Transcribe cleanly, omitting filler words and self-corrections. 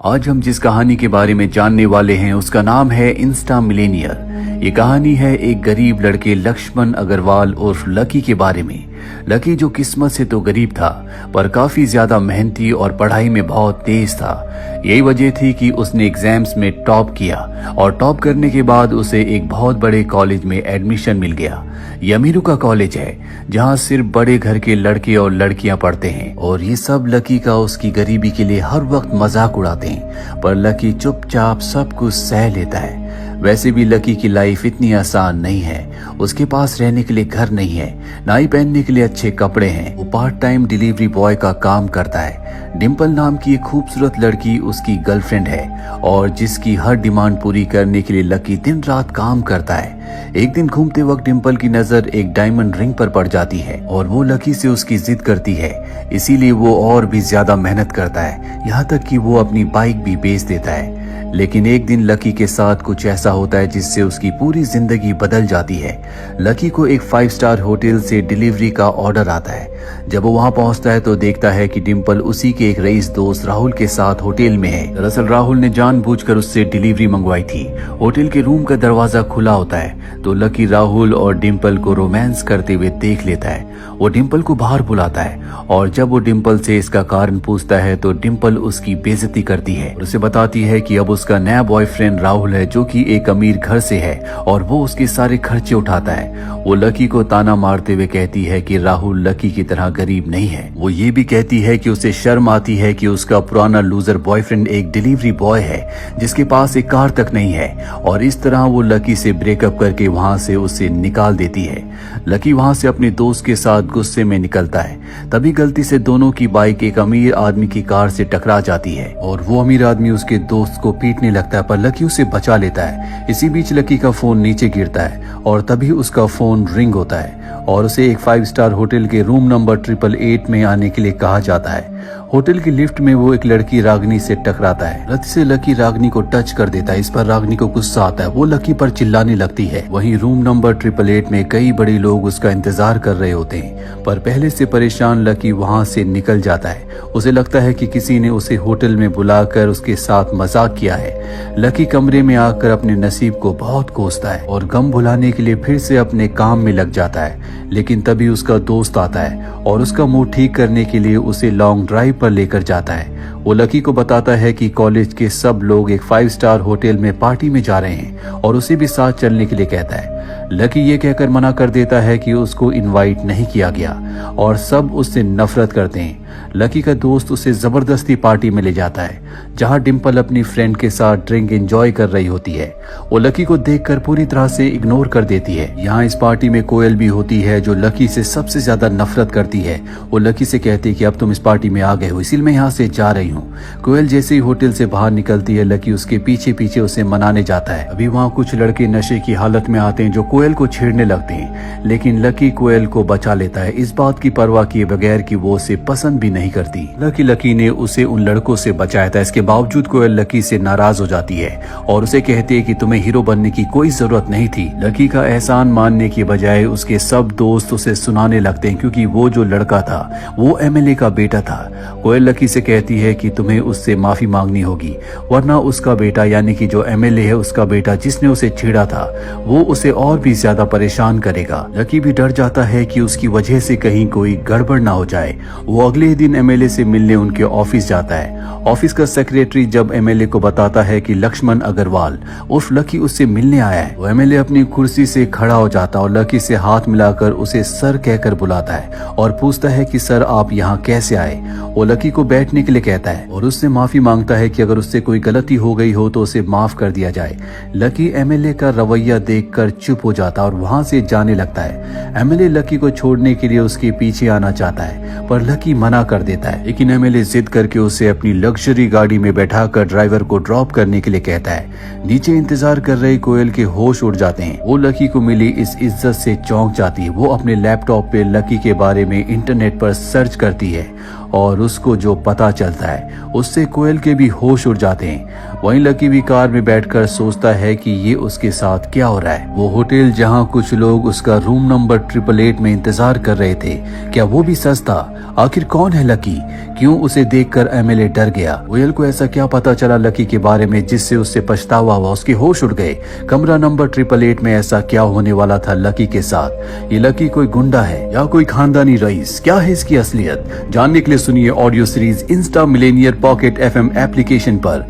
आज हम जिस कहानी के बारे में जानने वाले हैं उसका नाम है इंस्टा मिलेनियर। ये कहानी है एक गरीब लड़के लक्ष्मण अग्रवाल उर्फ लकी के बारे में। लकी जो किस्मत से तो गरीब था पर काफी ज्यादा मेहनती और पढ़ाई में बहुत तेज था। यही वजह थी कि उसने एग्जाम्स में टॉप किया और टॉप करने के बाद उसे एक बहुत बड़े कॉलेज में एडमिशन मिल गया। ये अमीरों का कॉलेज है जहाँ सिर्फ बड़े घर के लड़के और लड़कियां पढ़ते हैं और ये सब लकी का उसकी गरीबी के लिए हर वक्त मजाक उड़ाते हैं, पर लकी चुपचाप सब कुछ सह लेता है। वैसे भी लकी की लाइफ इतनी आसान नहीं है। उसके पास रहने के लिए घर नहीं है, ना ही पहनने के लिए अच्छे कपड़े हैं। वो पार्ट टाइम डिलीवरी बॉय का काम करता है। डिम्पल नाम की एक खूबसूरत लड़की उसकी गर्लफ्रेंड है और जिसकी हर डिमांड पूरी करने के लिए लकी दिन रात काम करता है। एक दिन घूमते वक्त डिम्पल की नजर एक डायमंड रिंग पर पड़ जाती है और वो लकी से उसकी जिद करती है, इसीलिए वो और भी ज्यादा मेहनत करता है, यहाँ तक कि वो अपनी बाइक भी बेच देता है। लेकिन एक दिन लकी के साथ कुछ ऐसा होता है जिससे उसकी पूरी जिंदगी बदल जाती है। लकी को एक 5 स्टार होटल से डिलीवरी का ऑर्डर आता है। जब वो वहां पहुंचता है तो देखता है कि डिम्पल उसी के एक रईस दोस्त राहुल के साथ होटल में है। दरअसल राहुल ने जानबूझकर उससे डिलीवरी मंगवाई थी। होटल के रूम का दरवाजा खुला होता है तो लकी राहुल और डिम्पल को रोमांस करते हुए देख लेता है। वो डिम्पल को बाहर बुलाता है और जब वो डिम्पल से इसका कारण पूछता है तो डिम्पल उसकी बेइज्जती करती है और उसे बताती है कि अब उसका नया बॉयफ्रेंड राहुल है जो कि एक अमीर घर से है और वो उसके सारे खर्चे उठाता है। वो लकी को ताना मारते हुए कहती है कि राहुल लकी की तरह गरीब नहीं है। वो ये भी कहती है कि उसे शर्म आती है कि उसका पुराना लूजर बॉयफ्रेंड एक डिलीवरी बॉय है जिसके पास एक कार तक नहीं है, और इस तरह वो लकी से ब्रेकअप करके वहां से उसे निकाल देती है। लकी वहां से अपने दोस्त के साथ गुस्से में निकलता है। तभी गलती से दोनों की बाइक एक अमीर आदमी की कार से टकरा जाती है और वो अमीर आदमी उसके दोस्त को पीटने लगता है, पर लकी उसे बचा लेता है। इसी बीच लकी का फोन नीचे गिरता है और तभी उसका फोन रिंग होता है और उसे एक 5 स्टार होटल के रूम नंबर 888 में आने के लिए कहा जाता है। होटल की लिफ्ट में वो एक लड़की रागनी से टकराता है। गलती से लकी रागनी को टच कर देता है। इस पर रागनी को गुस्सा आता है। वो लकी पर चिल्लाने लगती है। वहीं रूम नंबर 888 में कई बड़े लोग उसका इंतजार कर रहे होते हैं, पर पहले से परेशान लकी वहां से निकल जाता है। उसे लगता है कि किसी ने उसे होटल में बुलाकर उसके साथ मजाक किया है। लकी कमरे में आकर अपने नसीब को बहुत कोसता है और गम भुलाने के लिए फिर से अपने काम में लग जाता है। लेकिन तभी उसका दोस्त आता है और उसका मूड ठीक करने के लिए उसे लॉन्ग ड्राइव पर लेकर जाता है। वो लकी को बताता है कि कॉलेज के सब लोग एक 5 स्टार होटल में पार्टी में जा रहे हैं और उसे भी साथ चलने के लिए कहता है। लकी ये कहकर मना कर देता है कि उसको इनवाइट नहीं किया गया और सब उससे नफरत करते हैं। लकी का दोस्त उसे जबरदस्ती पार्टी में ले जाता है जहां डिम्पल अपनी फ्रेंड के साथ ड्रिंक एंजॉय कर रही होती है। वो लकी को देखकर पूरी तरह से इग्नोर कर देती है। यहाँ इस पार्टी में कोयल भी होती है जो लकी से सबसे ज्यादा नफरत करती है। वो लकी से कहती है कि अब तुम इस पार्टी में आ गए हो, इसलिए मैं यहाँ से जा रही हूँ। कोयल जैसे ही होटल से बाहर निकलती है लकी उसके पीछे पीछे उसे मनाने जाता है। अभी वहाँ कुछ लड़के नशे की हालत में आते हैं जो कोयल को छेड़ने लगते हैं, लेकिन लकी कोयल को बचा लेता है, इस बात की परवाह किए बगैर कि वो उसे पसंद भी नहीं करती। लकी ने उसे उन लड़कों से बचाया था। इसके बावजूद कोयल लकी से नाराज हो जाती है और उसे कहती है कि तुम्हें हीरो बनने की कोई जरूरत नहीं थी। लकी का एहसान मानने की बजाय उसके सब दोस्त उसे सुनाने लगते हैं क्योंकि वो जो लड़का था वो एमएलए का बेटा था। कोयल लकी से कहती है कि तुम्हें उससे माफी मांगनी होगी, वरना उसका बेटा यानी कि जो एमएलए है उसका बेटा जिसने उसे छेड़ा था वो उसे और भी ज्यादा परेशान करेगा। लकी भी डर जाता है कि उसकी वजह से कहीं कोई गड़बड़ ना हो जाए। वो अगले दिन एमएलए से मिलने उनके ऑफिस जाता है। ऑफिस का सेक्रेटरी जब एमएलए को बताता है कि लक्ष्मण अग्रवाल उर्फ लकी उससे मिलने आया है, वो एमएलए अपनी कुर्सी से खड़ा हो जाता और लकी से हाथ मिलाकर उसे सर कहकर बुलाता है और पूछता है कि सर आप यहाँ कैसे आए। वो लकी को बैठने के लिए कहता है और उससे माफी मांगता है कि अगर उससे कोई गलती हो गई हो तो उसे माफ कर दिया जाए। लकी एमएलए का रवैया देखकर चुप हो जाता और वहां से जाने लगता है। एमएलए लकी को छोड़ने के लिए उसके पीछे आना चाहता है पर लकी मना कर देता है, लेकिन एमएलए जिद करके उसे अपनी लग्जरी गाड़ी में बैठाकर ड्राइवर को ड्रॉप करने के लिए कहता है। नीचे इंतजार कर रहे कोयल के होश उड़ जाते हैं। वो लकी को मिली इस इज्जत से चौंक जाती है। वो अपने लैपटॉप पे लकी के बारे में इंटरनेट पर सर्च करती है और उसको जो पता चलता है उससे कोयल के भी होश उड़ जाते हैं। वहीं लकी भी कार में बैठकर सोचता है कि ये उसके साथ क्या हो रहा है। वो होटल जहां कुछ लोग उसका रूम नंबर 888 में इंतजार कर रहे थे, क्या वो भी सच था? आखिर कौन है लकी? क्यों उसे देखकर एमएलए डर गया? कोयल को ऐसा क्या पता चला लकी के बारे में जिससे उससे पछतावा हुआ, उसके होश उड़ गए? कमरा नंबर 888 में ऐसा क्या होने वाला था लकी के साथ? ये लकी कोई गुंडा है या कोई खानदानी रईस? क्या है इसकी असलियत? जानने के लिए सुनिए audio series Insta Millionaire pocket FM application पर।